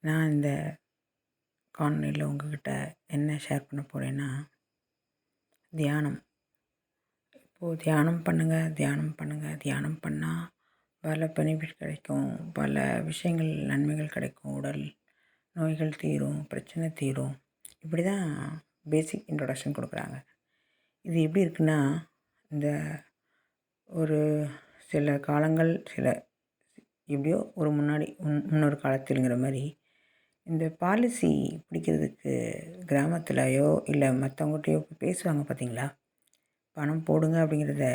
நான் இந்த காணொளியில் உங்ககிட்ட என்ன ஷேர் பண்ண போகிறேன்னா, தியானம். இப்போது தியானம் பண்ணுங்கள், தியானம் பண்ணுங்கள், தியானம் பண்ணால் பல பெனிஃபிட் கிடைக்கும், பல விஷயங்கள் நன்மைகள் கிடைக்கும், உடல் நோய்கள் தீரும், பிரச்சனை தீரும். இப்படி தான் பேசிக் இன்ட்ரொடக்ஷன் கொடுக்குறாங்க. இது எப்படி இருக்குன்னா, இந்த ஒரு சில காலங்கள் எப்படியோ ஒரு முன்னொரு காலத்தில்ங்கிற மாதிரி இந்த பாலிசி பிடிக்கிறதுக்கு கிராமத்துலையோ இல்லை மற்றவங்ககிட்டயோ பேசுவாங்க பார்த்தீங்களா? பணம் போடுங்க அப்படிங்கிறத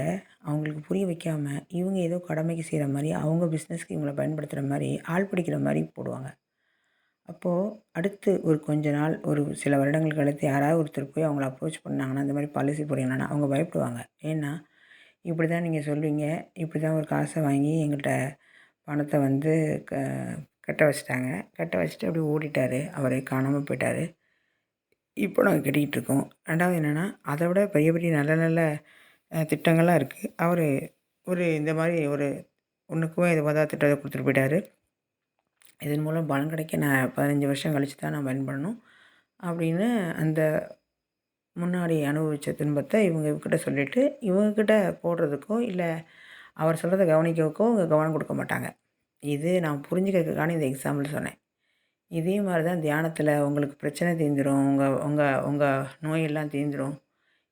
அவங்களுக்கு புரிய வைக்காமல் இவங்க ஏதோ கடமைக்கு செய்கிற மாதிரி, அவங்க பிஸ்னஸ்க்கு இவங்கள பயன்படுத்துகிற மாதிரி, ஆள் பிடிக்கிற மாதிரி போடுவாங்க. அப்போது அடுத்து ஒரு கொஞ்ச நாள், ஒரு சில வருடங்கள் கழித்து யாராவது ஒருத்தர் போய் அவங்கள அப்ரோச் பண்ணாங்கன்னா, இந்த மாதிரி பாலிசி போடுறீங்கன்னா அவங்க பயப்படுவாங்க. ஏன்னா இப்படி தான் நீங்கள் சொல்வீங்க, இப்படி தான் ஒரு காசை வாங்கி எங்கள்கிட்ட பணத்தை வந்து கட்ட வச்சுட்டாங்க, கட்ட வச்சுட்டு அப்படியே ஓடிட்டார், அவரே காணாமல் போயிட்டார். இப்போ நாங்கள் கட்டிக்கிட்டுருக்கோம். ரெண்டாவது என்னென்னா, அதை விட பெரிய பெரிய நல்ல நல்ல திட்டங்கள்லாம் இருக்குது. அவர் இந்த மாதிரி ஒன்றுக்குமே இது தான் திட்டத்தை கொடுத்துட்டு போயிட்டார். இதன் மூலம் பலன் கிடைக்க நான் 15 வருஷம் கழித்து தான் நான் பயன்படணும் அப்படின்னு அந்த முன்னாடி அனுபவித்த துன்பத்தை இவங்கக்கிட்ட சொல்லிவிட்டு, இவங்கக்கிட்ட போடுறதுக்கோ இல்லை அவர் சொல்கிறத கவனிக்கவோ இவங்க கவனம் கொடுக்க மாட்டாங்க. இது நான் புரிஞ்சுக்கிறதுக்கான இந்த எக்ஸாம்பிள் சொன்னேன். இதே மாதிரி தான் தியானத்தில் உங்களுக்கு பிரச்சனை தீர்ந்துடும், உங்கள் நோயெல்லாம் தீர்ந்துடும்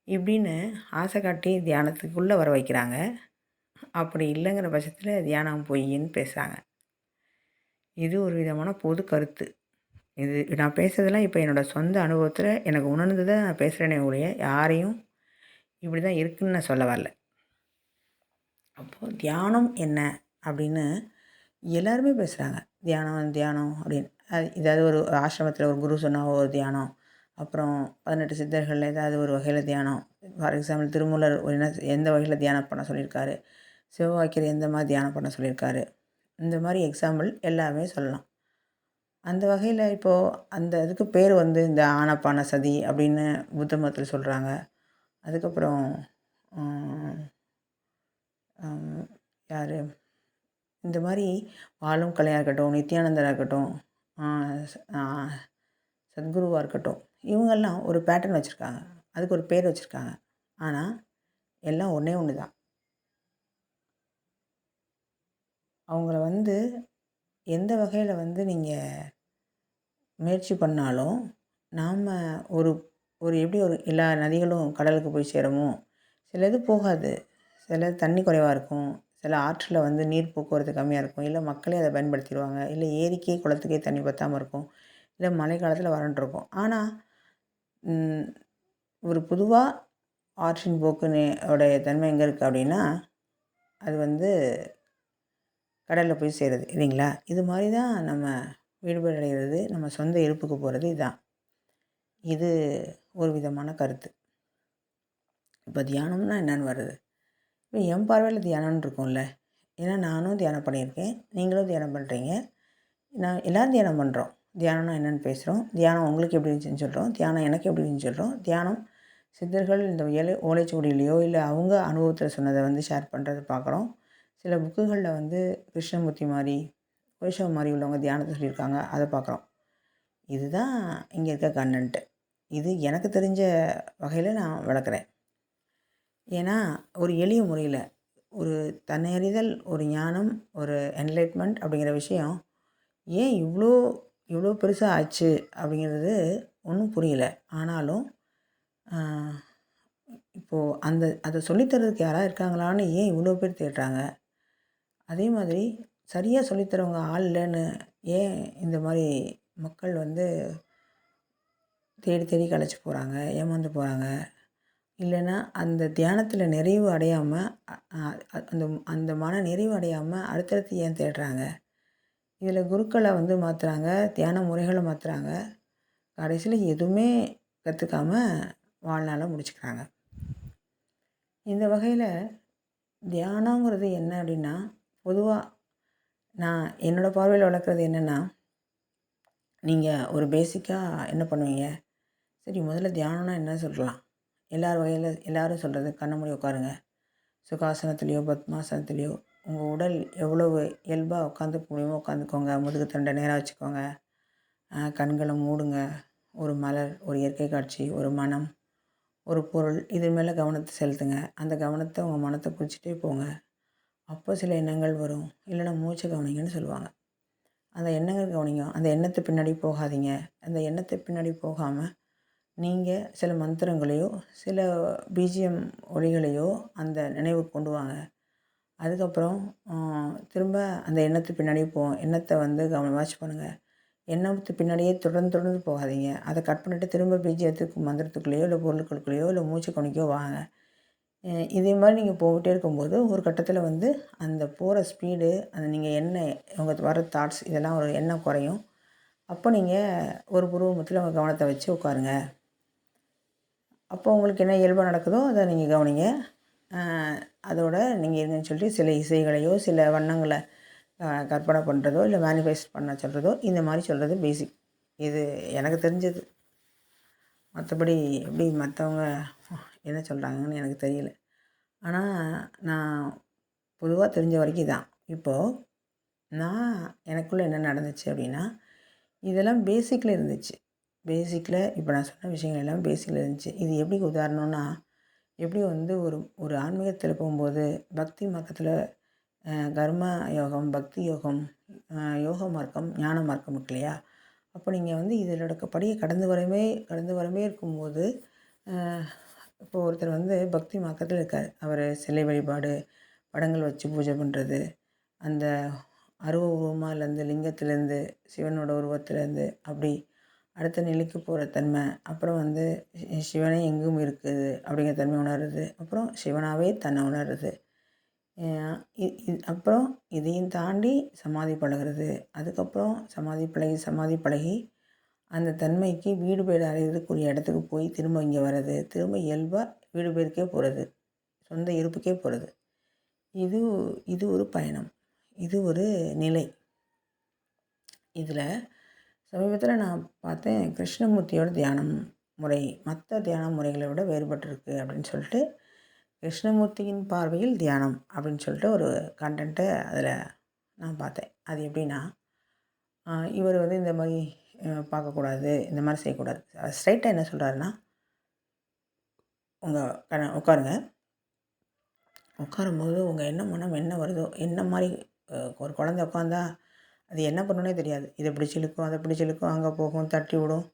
இப்படின்னு ஆசை காட்டி தியானத்துக்குள்ளே வர வைக்கிறாங்க. அப்படி இல்லைங்கிற பட்சத்தில் தியானம் பொய்ன்னு பேசுகிறாங்க. இது ஒரு விதமான பொது கருத்து. இது நான் பேசுகிறதெல்லாம் இப்போ என்னோடய சொந்த அனுபவத்தில் எனக்கு உணர்ந்து தான் நான் பேசுகிறேனே ஒழிய யாரையும் இப்படி தான் இருக்குதுன்னு நான் சொல்ல வரல. அப்போது தியானம் என்ன அப்படின்னு எல்லாருமே பேசுகிறாங்க. தியானம் தியானம் அப்படின்னு. ஏதாவது ஒரு ஆசிரமத்தில் ஒரு குரு சொன்னால் ஒரு தியானம், அப்புறம் 18 சித்தர்களில் ஏதாவது ஒரு வகையில் தியானம். ஃபார் எக்ஸாம்பிள் திருமூலர் எந்த வகையில் தியானம் பண்ண சொல்லியிருக்காரு, சிவவாக்கியர் எந்த மாதிரி தியானம் பண்ண சொல்லியிருக்காரு, இந்த மாதிரி எக்ஸாம்பிள் எல்லாமே சொல்லலாம். அந்த வகையில் இப்போது அந்த இதுக்கு பேர் வந்து இந்த ஆனப்பான சதி அப்படின்னு புத்த மதத்தில் சொல்கிறாங்க. அதுக்கப்புறம் யார் இந்த மாதிரி வாழும் கலையாக இருக்கட்டும், நித்யானந்தராக இருக்கட்டும், சத்குருவாக இருக்கட்டும், இவங்கெல்லாம் ஒரு பேட்டர்ன் வச்சுருக்காங்க, அதுக்கு ஒரு பேர் வச்சுருக்காங்க. ஆனால் எல்லாம் ஒன்று தான். அவங்கள வந்து எந்த வகையில் வந்து நீங்கள் முயற்சி பண்ணாலும் நாம் ஒரு எப்படி எல்லா நதிகளும் கடலுக்கு போய் சேருமோ, சில இது போகாது. சில தண்ணி குறைவாக இருக்கும், சில ஆற்றில் வந்து நீர் போக்குவரத்து கம்மியாக இருக்கும், இல்லை மக்களே அதை பயன்படுத்திடுவாங்க, இல்லை ஏரிக்கே குளத்துக்கே தண்ணி பற்றாமல் இருக்கும், இல்லை மழை காலத்தில் வறண்டிருக்கும். ஆனால் ஒரு பொதுவாக ஆற்றின் போக்குன்னு உடைய தன்மை எங்கே இருக்குது அப்படின்னா, அது வந்து கடலில் போய் சேருது இல்லைங்களா? இது மாதிரி தான் நம்ம ஈடுபாடு அடைகிறது, நம்ம சொந்த இருப்புக்கு போகிறது இதுதான். இது ஒரு விதமான கருத்து. இப்போ தியானம்னா என்னென்னு வருது. இப்போ என் பார்வையில் தியானம்னு இருக்கும்ல. ஏன்னா நானும் தியானம் பண்ணியிருக்கேன், நீங்களும் தியானம் பண்ணுறீங்க, நான் எல்லோரும் தியானம் பண்ணுறோம். தியானம்னா என்னென்னு பேசுகிறோம், தியானம் உங்களுக்கு எப்படி இருந்துச்சுன்னு சொல்கிறோம், தியானம் எனக்கு எப்படி இருந்துச்சுன்னு சொல்கிறோம். தியானம் சித்தர்கள் இந்த ஓலைச்சுவடியிலையோ இல்லை அவங்க அனுபவத்தில் சொன்னதை வந்து ஷேர் பண்ணுறதை பார்க்குறோம். சில புக்குகளில் வந்து கிருஷ்ணமூர்த்தி மாதிரி, வைஷ்ணவ மாதிரி உள்ளவங்க தியானத்தை சொல்லியிருக்காங்க, அதை பார்க்குறோம். இதுதான் இங்கே இருக்க கண்டென்ட்டு. இது எனக்கு தெரிஞ்ச வகையில் நான் விளக்குறேன். ஏன்னா ஒரு எளிய முறையில் ஒரு தன்னறிதல், ஒரு ஞானம், ஒரு என்லைட்மெண்ட் அப்படிங்கிற விஷயம் ஏன் இவ்வளோ பெருசாக ஆச்சு அப்படிங்கிறது ஒன்றும் புரியல. ஆனாலும் இப்போது அதை சொல்லித்தரதுக்கு யாராவது இருக்காங்களான்னு ஏன் இவ்வளோ பேர் தேடுறாங்க? அதே மாதிரி சரியாக சொல்லித்தரவங்க ஆள் இல்லைன்னு ஏன் இந்த மாதிரி மக்கள் வந்து தேடி தேடி களைச்சி போகிறாங்க, ஏமாந்து போகிறாங்க? இல்லைன்னா அந்த தியானத்தில் நிறைவு அடையாமல் அந்த மன நிறைவு அடையாமல் அடுத்தடுத்து ஏன் தேடுறாங்க? இதில் குருக்களை வந்து மாற்றுறாங்க, தியான முறைகளை மாற்றுறாங்க, கடைசியில் எதுவுமே கற்றுக்காம வாழ்நாளை முடிச்சுக்கிறாங்க. இந்த வகையில் தியானங்கிறது என்ன அப்படின்னா, பொதுவாக நான் என்னோடய பார்வையில் வளர்க்குறது என்னென்னா, நீங்கள் ஒரு பேசிக்காக என்ன பண்ணுவீங்க, சரி முதல்ல தியானம்னா என்ன சொல்லலாம். எல்லோரும் சொல்கிறது கண்ணை மூடி உட்காருங்க, சுகாசனத்துலேயோ பத்மாசனத்துலேயோ உங்கள் உடல் எவ்வளவு இயல்பாக உட்காந்துக்க முடியுமோ உட்காந்துக்கோங்க, முதுகு தண்டை நேராக வச்சுக்கோங்க, கண்களை மூடுங்க. ஒரு மலர், ஒரு இயற்கை காட்சி, ஒரு மனம், ஒரு பொருள் இது மேலே கவனத்தை செலுத்துங்க. அந்த கவனத்தை உங்கள் மனத்தை குறிச்சிட்டே போங்க. அப்போ சில எண்ணங்கள் வரும். இல்லைன்னா மூச்சை கவனிங்கன்னு சொல்லுவாங்க. அந்த எண்ணங்கள் கவனிங்க. அந்த எண்ணத்தை பின்னாடி போகாதீங்க. அந்த எண்ணத்தை பின்னாடி போகாமல் நீங்கள் சில மந்திரங்களையோ சில பிஜிஎம் ஒலிகளையோ அந்த நினைவுக்கு கொண்டு வாங்க. அதுக்கப்புறம் திரும்ப அந்த எண்ணத்து பின்னாடியே எண்ணத்தை வந்து வாட்ச் பண்ணுங்கள். எண்ணத்து பின்னாடியே தொடர்ந்து தொடர்ந்து போகாதீங்க. அதை கட் பண்ணிவிட்டு திரும்ப பிஜிஎத்துக்கு மந்திரத்துக்குள்ளேயோ இல்லை பொருட்களுக்குள்ளேயோ இல்லை மூச்சு கவனிக்கோ வாங்க. இதே மாதிரி நீங்கள் போய்கிட்டே இருக்கும்போது ஒரு கட்டத்தில் வந்து அந்த போகிற ஸ்பீடு, அந்த நீங்கள் உங்கள் வர தாட்ஸ் இதெல்லாம் ஒரு எண்ணம் குறையும். அப்போ நீங்கள் ஒரு புருவமத்தில் உங்கள் கவனத்தை வச்சு உட்காருங்க. அப்போ உங்களுக்கு என்ன இயல்பாக நடக்குதோ அதை நீங்கள் கவனிங்க. அதோட நீங்கள் இருங்கன்னு சொல்லிட்டு சில இசைகளையோ சில வண்ணங்களை கற்பனை பண்ணுறதோ இல்லை மேனிஃபெஸ்ட் பண்ண சொல்கிறதோ இந்த மாதிரி சொல்கிறது பேசிக். இது எனக்கு தெரிஞ்சது. மற்றபடி எப்படி மற்றவங்க என்ன சொல்கிறாங்கன்னு எனக்கு தெரியல. ஆனால் நான் பொதுவாக தெரிஞ்ச வரைக்கும் தான். இப்போது நான் எனக்குள்ளே என்ன நடந்துச்சு அப்படின்னா, இதெல்லாம் பேசிக்கில் இருந்துச்சு. பேசிக்கில் இப்போ நான் சொன்ன விஷயங்கள் எல்லாம் பேசிக்கில் இருந்துச்சு. இது எப்படி உதாரணம்னா, எப்படி வந்து ஒரு ஒரு ஆன்மீகத்தில் போகும்போது பக்தி மார்க்கத்தில் கர்ம யோகம், பக்தி யோகம், யோக மார்க்கம், ஞான மார்க்கம் இருக்கு இல்லையா? அப்போ நீங்கள் வந்து இதோட படியை கடந்து வரவே இருக்கும்போது இப்போ ஒருத்தர் வந்து பக்தி மார்க்கத்தில் இருக்கார். அவர் சிலை வழிபாடு, படங்கள் வச்சு பூஜை பண்ணுறது, அந்த உருவமாக இல்லைருந்து லிங்கத்துலேருந்து சிவனோட உருவத்துலேருந்து அப்படி அடுத்த நிலைக்கு போகிற தன்மை, அப்புறம் வந்து சிவனே எங்கும் இருக்குது அப்படிங்கிற தன்மை உணர்றது, அப்புறம் சிவனாகவே தன்னை உணர்றது, அப்புறம் இதையும் தாண்டி சமாதி பழகிறது, அதுக்கப்புறம் சமாதி பழகி அந்த தன்மைக்கு வீடு பேடு அடையிறதுக்குரிய இடத்துக்கு போய் திரும்ப இங்கே வர்றது, திரும்ப இயல்பாக வீடு பேருக்கே போகிறது, சொந்த இருப்புக்கே போகிறது. இது ஒரு பயணம், இது ஒரு நிலை. இதில் சமீபத்தில் நான் பார்த்தேன், கிருஷ்ணமூர்த்தியோட தியானம் முறை மற்ற தியான முறைகளை விட வேறுபட்டிருக்கு அப்படின்னு சொல்லிட்டு, கிருஷ்ணமூர்த்தியின் பார்வையில் தியானம் அப்படின்னு சொல்லிட்டு ஒரு கண்டென்ட்டை அதில் நான் பார்த்தேன். அது எப்படின்னா, இவர் வந்து இந்த மாதிரி பார்க்கக்கூடாது, இந்த மாதிரி செய்யக்கூடாது. ஸ்ட்ரைட்டாக என்ன சொல்கிறாருன்னா, உட்காருங்க. உட்காரும்போது உங்கள் மனம் என்ன வருதோ, என்ன மாதிரி ஒரு குழந்தை உட்காந்தா அது என்ன பண்ணுன்னே தெரியாது. இதை பிடிச்சி இழுக்கும், அதை பிடிச்சி இழுக்கும், அங்கே போகும், தட்டி விடும்,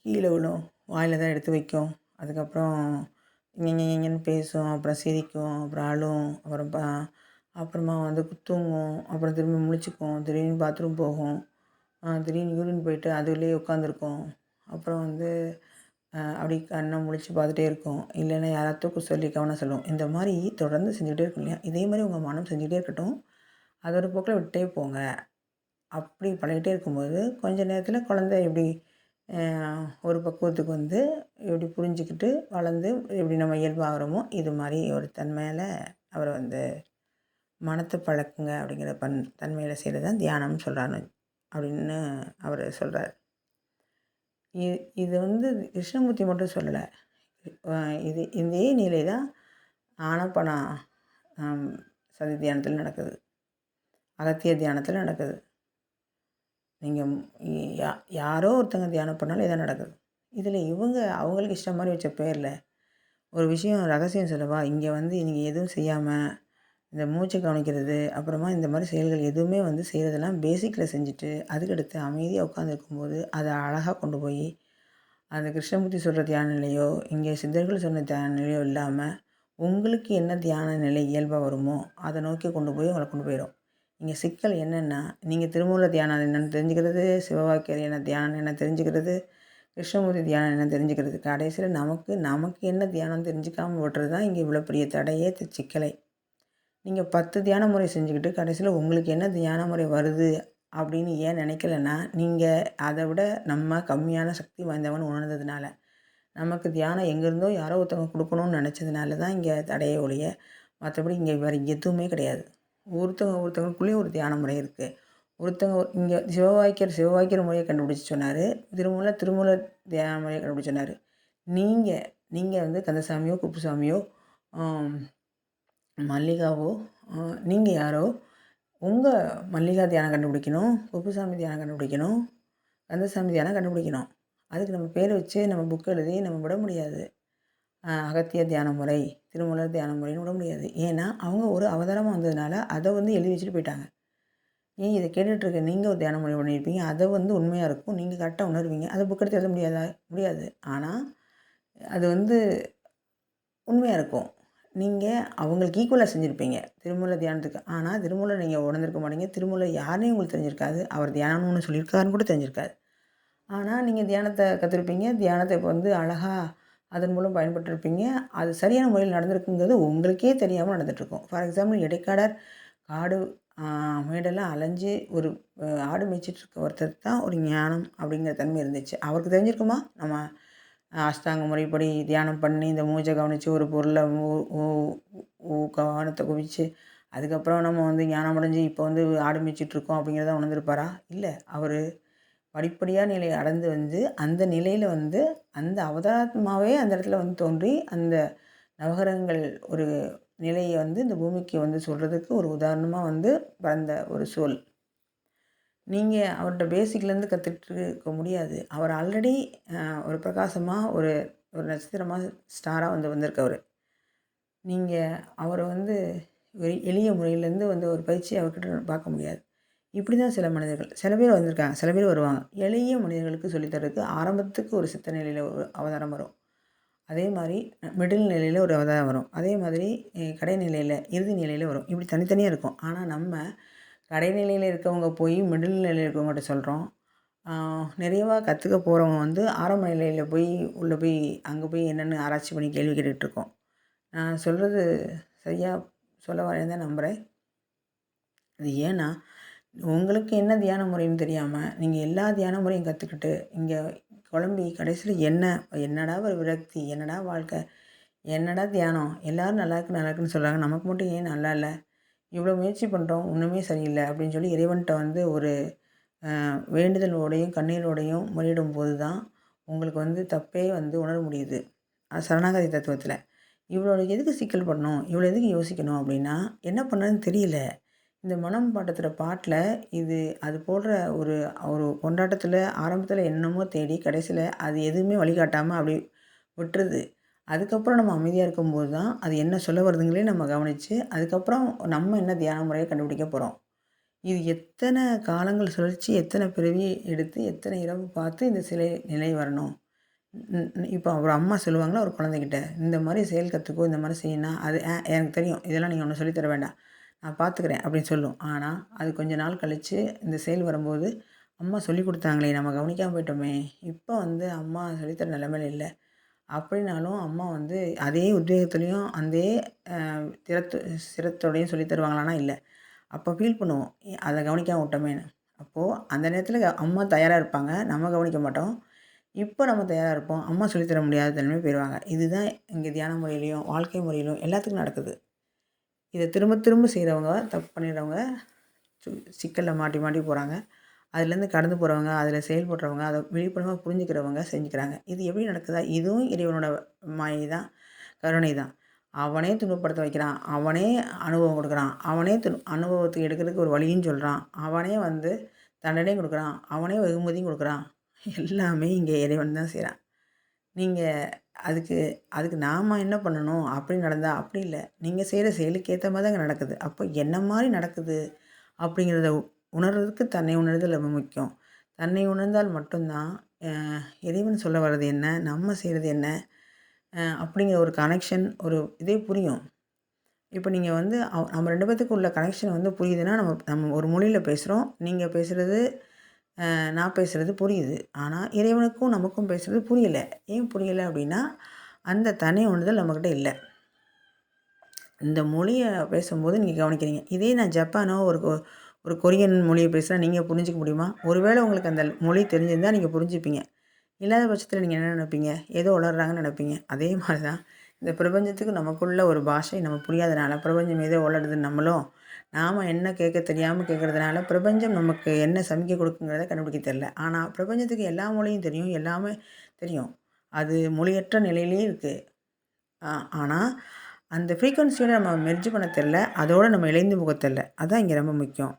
கீழே விழும், வாயில் தான் எடுத்து வைக்கும், அதுக்கப்புறம் இங்கன்னு பேசும், அப்புறம் சிரிக்கும், அப்புறம் அழும், அப்புறமா வந்து தூங்கும், அப்புறம் திரும்பி முழிச்சுக்கும், திடீர்னு பாத்ரூம் போகும், திடீர்னு யூரின் போயிட்டு அதுலேயே உட்காந்துருக்கும், அப்புறம் வந்து அப்படி கண்ணை முழிச்சு பார்த்துட்டே இருக்கும், இல்லைன்னா யாராவது தூக்க சொல்லி கவனம் சொல்லும். இந்த மாதிரி தொடர்ந்து செஞ்சுக்கிட்டே இருக்கும் இல்லையா? இதே மாதிரி உங்கள் மனம் செஞ்சுக்கிட்டே இருக்கட்டும், அதோட போக்கில் விட்டே போங்க. அப்படி பழகிட்டே இருக்கும்போது கொஞ்ச நேரத்தில் குழந்தை எப்படி ஒரு பக்குவத்துக்கு வந்து எப்படி புரிஞ்சுக்கிட்டு வளர்ந்து எப்படி நம்ம இயல்பாகிறோமோ இது மாதிரி ஒரு தன்மையில் அவரை வந்து மனத்தை பழக்குங்க அப்படிங்கிற தன்மையில் செய்கிறது தான் தியானம்னு சொல்கிறாரு அப்படின்னு அவர் சொல்கிறார். இது வந்து கிருஷ்ணமூர்த்தி மட்டும் சொல்லலை. இதே நிலை தான் ஆனாபானா சதி தியானத்தில் நடக்குது, அகத்திய தியானத்தில் நடக்குது. நீங்கள் யாரோ ஒருத்தங்க தியானம் பண்ணாலும் இதான் நடக்குது. இதில் அவங்களுக்கு இஷ்டம் மாதிரி வச்ச பேரில் ஒரு விஷயம் ரகசியம் சொல்லவா, இங்கே வந்து நீங்கள் எதுவும் செய்யாமல் இந்த மூச்சை கவனிக்கிறது, அப்புறமா இந்த மாதிரி செயல்கள் எதுவுமே வந்து செய்கிறதெல்லாம் பேசிக்கில் செஞ்சுட்டு அதுக்கடுத்து அமைதியாக உட்காந்துருக்கும்போது அதை அழகாக கொண்டு போய் அந்த கிருஷ்ணமூர்த்தி சொல்கிற தியான நிலையோ இங்கே சித்தர்கள் சொன்ன தியான நிலையோ இல்லாமல் உங்களுக்கு என்ன தியான நிலை இயல்பாக வருமோ அதை நோக்கி கொண்டு போய் உங்களை கொண்டு போயிடும். இங்கே சிக்கல் என்னென்னா, நீங்கள் திருமூல தியானம் என்னென்னு தெரிஞ்சுக்கிறது, சிவவாக்கியர் என்ன தியானம் என்ன தெரிஞ்சுக்கிறது, கிருஷ்ணமூர்த்தி தியானம் என்ன தெரிஞ்சுக்கிறது, கடைசியில் நமக்கு என்ன தியானம் தெரிஞ்சுக்காமல் விட்டுறது தான் இங்கே இவ்வளோ பெரிய தடையே சிக்கலை. நீங்கள் 10 தியான முறை செஞ்சுக்கிட்டு கடைசியில் உங்களுக்கு என்ன தியான முறை வருது அப்படின்னு ஏன் நினைக்கலன்னா, நீங்கள் அதை விட நம்ம கம்மியான சக்தி வாய்ந்தவன்னு உணர்ந்ததுனால, நமக்கு தியானம் எங்கேருந்தோ யாரோ ஒருத்தவங்க கொடுக்கணும்னு நினச்சதுனால தான் இங்கே தடையை ஒழிய, மற்றபடி இங்கே வேறு எதுவுமே கிடையாது. ஒருத்தவங்களுக்குள்ளேயும் ஒரு தியான முறை இருக்குது. இங்கே சிவவாக்கியர் முறையை கண்டுபிடிச்சி சொன்னார், திருமூல தியான முறையை கண்டுபிடிச்சி சொன்னார். நீங்கள் வந்து கந்தசாமியோ குப்புசாமியோ மல்லிகாவோ நீங்கள் யாரோ உங்கள் மல்லிகா தியானம் கண்டுபிடிக்கணும், குப்புசாமி தியானம் கண்டுபிடிக்கணும், கந்தசாமி தியானம் கண்டுபிடிக்கணும். அதுக்கு நம்ம பேர் வச்சு நம்ம புக் எழுதி நம்ம விட முடியாது. அகத்திய தியான முறை, திருமூலர் தியான முறைன்னு விட முடியாது. ஏன்னா அவங்க ஒரு அவதாரமாக வந்ததுனால அதை எழுதி வச்சுட்டு போயிட்டாங்க. ஏன் இதை கேட்டுட்ருக்க நீங்கள் ஒரு தியான முறை பண்ணியிருப்பீங்க, அதை உண்மையாக இருக்கும், நீங்கள் கரெக்டாக உணர்வீங்க. அதை புக் எடுத்து எழுத முடியாதா? முடியாது. ஆனால் அது உண்மையாக இருக்கும். நீங்கள் அவங்களுக்கு ஈக்குவலாக செஞ்சுருப்பீங்க திருமூலர் தியானத்துக்கு. ஆனால் திருமூலர் நீங்கள் உணர்ந்திருக்க மாட்டீங்க. திருமூலர் யாருன்னே உங்களுக்கு தெரிஞ்சிருக்காது. அவர் தியானம்னு ஒன்று சொல்லியிருக்காருன்னு கூட தெரிஞ்சிருக்காது. ஆனால் நீங்கள் தியானத்தை கற்றுருப்பீங்க. தியானத்தை இப்போ அழகாக அதன் மூலம் பயன்பட்டுருப்பீங்க. அது சரியான முறையில் நடந்திருக்குங்கிறது உங்களுக்கே தெரியாமல் நடந்துகிட்ருக்கும். ஃபார் எக்ஸாம்பிள் இடைக்காடர் காடு மேடெல்லாம் அலைஞ்சு ஒரு ஆடு மேய்ச்சிட்ருக்க ஒருத்தர் தான் ஒரு ஞானம் அப்படிங்கிற தன்மை இருந்துச்சு. அவருக்கு தெரிஞ்சிருக்குமா நம்ம அஷ்டாங்க முறைப்படி தியானம் பண்ணி இந்த மூச்சை கவனித்து ஒரு பொருளை கவனத்தை குவிச்சு அதுக்கப்புறம் நம்ம ஞானம் அடைஞ்சு இப்போ ஆடு மேய்ச்சிட்ருக்கோம் அப்படிங்கிறத உணர்ந்திருப்பாரா? இல்லை. அவர் படிப்படியாக நிலையை அடைந்து அந்த நிலையில் அந்த அவதாரமாகவே அந்த இடத்துல தோன்றி அந்த நவகிரகங்கள் ஒரு நிலையை இந்த பூமிக்கு சொல்கிறதுக்கு ஒரு உதாரணமாக பிறந்த ஒரு சோல். நீங்கள் அவர்கிட்ட பேசிக்லேருந்து கற்றுக்கிட்டு இருக்க முடியாது. அவர் ஆல்ரெடி ஒரு பிரகாசமாக ஒரு ஒரு நட்சத்திரமாக ஸ்டாராக வந்திருக்கவர். நீங்கள் அவரை எளிய முறையிலேருந்து ஒரு பயிற்சி அவர்கிட்ட பார்க்க முடியாது. இப்படி தான் சில மனிதர்கள் சில பேர் வந்திருக்காங்க, சில பேர் வருவாங்க. எளிய மனிதர்களுக்கு சொல்லித்தரதுக்கு ஆரம்பத்துக்கு ஒரு சித்த நிலையில் ஒரு அவதாரம் வரும். அதே மாதிரி மிடில் நிலையில் ஒரு அவதாரம் வரும். அதே மாதிரி கடைநிலையில் இறுதி நிலையில் வரும். இப்படி தனித்தனியாக இருக்கும். ஆனால் நம்ம கடைநிலையில் இருக்கவங்க போய் மிடில் நிலையில் இருக்கவங்ககிட்ட சொல்கிறோம். நிறையவா கற்றுக்க போகிறவங்க ஆரம்ப நிலையில் போய் உள்ளே போய் அங்கே போய் என்னென்னு ஆராய்ச்சி பண்ணி கேள்வி கேட்டுட்ருக்கோம். நான் சொல்கிறது சரியாக சொல்ல வரேன்னு தான் நம்புகிறேன். அது ஏன்னா உங்களுக்கு என்ன தியான முறைன்னு தெரியாமல் நீங்கள் எல்லா தியான முறையும் கற்றுக்கிட்டு இங்கே குழம்பி கடைசியில் என்னடா ஒரு விரக்தி, என்னடா வாழ்க்கை, என்னடா தியானம், எல்லோரும் நல்லா இருக்குன்னு சொல்கிறாங்க, நமக்கு மட்டும் ஏன் நல்லா இல்லை, இவ்வளோ முயற்சி பண்ணுறோம் ஒன்றுமே சரியில்லை அப்படின்னு சொல்லி இறைவன்கிட்ட ஒரு வேண்டுதலோடையும் கண்ணீரோடையும் முறையிடும் போது தான் உங்களுக்கு தப்பே உணர முடியுது. சரணாகதி தத்துவத்தில் இவ்வளோ எதுக்கு சிக்கல் பண்ணணும், இவ்வளோ எதுக்கு யோசிக்கணும் அப்படின்னா என்ன பண்ணுறதுன்னு தெரியல. இந்த மனம் பாட்டத்தில் பாட்டில் அது போடுற ஒரு ஒரு கொண்டாட்டத்தில் ஆரம்பத்தில் என்னமோ தேடி கடைசியில் அது எதுவுமே வழிகாட்டாமல் அப்படி விட்டுருது. அதுக்கப்புறம் நம்ம அமைதியாக இருக்கும்போது தான் அது என்ன சொல்ல வருதுங்களே நம்ம கவனித்து அதுக்கப்புறம் நம்ம என்ன தியான முறையை கண்டுபிடிக்க போகிறோம். இது எத்தனை காலங்கள் சுழற்சி, எத்தனை பிறவி எடுத்து, எத்தனை இரவு பார்த்து இந்த நிலை வரணும். இப்போ ஒரு அம்மா சொல்லுவாங்களா ஒரு குழந்தைகிட்ட, இந்த மாதிரி செயல் கற்றுக்கோ, இந்த மாதிரி செய்யணும், அது எனக்கு தெரியும், இதெல்லாம் நீங்கள் ஒன்றும் சொல்லித்தர வேண்டாம், நான் பார்த்துக்கிறேன் அப்படின்னு சொல்லும். ஆனால் அது கொஞ்சம் நாள் கழித்து இந்த செயல் வரும்போது அம்மா சொல்லி கொடுத்தாங்களே நம்ம கவனிக்காமல் போயிட்டோமே, இப்போ அம்மா சொல்லித்தர நிலைமையில் இல்லை அப்படின்னாலும் அம்மா அதே உத்வேகத்துலேயும் அதே சிரத்தோடையும் சொல்லி தருவாங்களான்னா இல்லை. அப்போ ஃபீல் பண்ணுவோம் அதை கவனிக்காமல் விட்டோமேன்னு. அப்போது அந்த நேரத்தில் அம்மா தயாராக இருப்பாங்க, நம்ம கவனிக்க மாட்டோம். இப்போ நம்ம தயாராக இருப்போம், அம்மா சொல்லித்தர முடியாத தன்மை போயிடுவாங்க. இதுதான் இங்கே தியான முறையிலையும் வாழ்க்கை முறையிலும் எல்லாத்துக்கும் நடக்குது. இதை திரும்ப திரும்ப செய்கிறவங்க, தப்பு பண்ணிடுறவங்க சிக்கலில் மாட்டி மாட்டி போகிறாங்க. அதுலேருந்து கடந்து போகிறவங்க, அதில் செயல்படுறவங்க, அதை விழிப்புணர்வாக புரிஞ்சுக்கிறவங்க செஞ்சுக்கிறாங்க. இது எப்படி நடக்குதா? இதுவும் இறைவனோட மாயை தான், கருணை தான். அவனே துன்பப்படுத்த வைக்கிறான், அவனே அனுபவம் கொடுக்குறான், அவனே அனுபவத்தை எடுக்கிறதுக்கு ஒரு வழியும் சொல்கிறான், அவனே தண்டனையும் கொடுக்குறான், அவனே வெகுமதியும் கொடுக்குறான். எல்லாமே இங்கே இறைவன் தான் செய்கிறான். நீங்கள் அதுக்கு நாம் என்ன பண்ணணும் அப்படின்னு நடந்தால் அப்படி இல்லை. நீங்கள் செய்கிற செயலுக்கு ஏற்ற மாதிரி தாங்க நடக்குது. அப்போ என்ன மாதிரி நடக்குது அப்படிங்கிறத உணர்றதுக்கு தன்னை உணர்தல் ரொம்ப முக்கியம். தன்னை உணர்ந்தால் மட்டும்தான் இறைவன் சொல்ல வர்றது என்ன, நம்ம செய்கிறது என்ன அப்படிங்கிற ஒரு கனெக்ஷன் ஒரு இதே புரியும். இப்போ நீங்கள் நம்ம 2 பேத்துக்கு உள்ள கனெக்ஷன் புரியுதுன்னா நம்ம ஒரு மொழியில் பேசுகிறோம். நீங்கள் பேசுகிறது நான் பேசுகிறது புரியுது. ஆனால் இறைவனுக்கும் நமக்கும் பேசுகிறது புரியலை. ஏன் புரியலை அப்படின்னா அந்த தனி உணர்தல் நம்மக்கிட்ட இல்லை. இந்த மொழியை பேசும்போது நீங்கள் கவனிக்கிறீங்க. இதே நான் ஜப்பானோ ஒரு கொரியன் மொழியை பேசுனா நீங்கள் புரிஞ்சிக்க முடியுமா? ஒருவேளை உங்களுக்கு அந்த மொழி தெரிஞ்சிருந்தால் நீங்கள் புரிஞ்சுப்பீங்க. இல்லாத பட்சத்தில் நீங்கள் என்ன நினைப்பீங்க? ஏதோ உளர்றாங்கன்னு நினைப்பீங்க. அதே மாதிரி தான் இந்த பிரபஞ்சத்துக்கு நமக்குள்ள ஒரு பாஷை நம்ம புரியாதனால பிரபஞ்சம் ஏதோ உளருதுன்னு நம்மளும் நாம் என்ன கேட்க தெரியாமல் கேட்குறதுனால பிரபஞ்சம் நமக்கு என்ன சமிக்கை கொடுக்குங்கிறத கண்டுபிடிக்க தெரில. ஆனால் பிரபஞ்சத்துக்கு எல்லா மொழியும் தெரியும், எல்லாமே தெரியும். அது மொழியற்ற நிலையிலே இருக்குது. ஆனால் அந்த ஃப்ரீக்குவன்சியோட நம்ம மெர்ஜ் பண்ண தெரில, அதோடு நம்ம இணைந்து போக தெரில. அதுதான் இங்கே ரொம்ப முக்கியம்.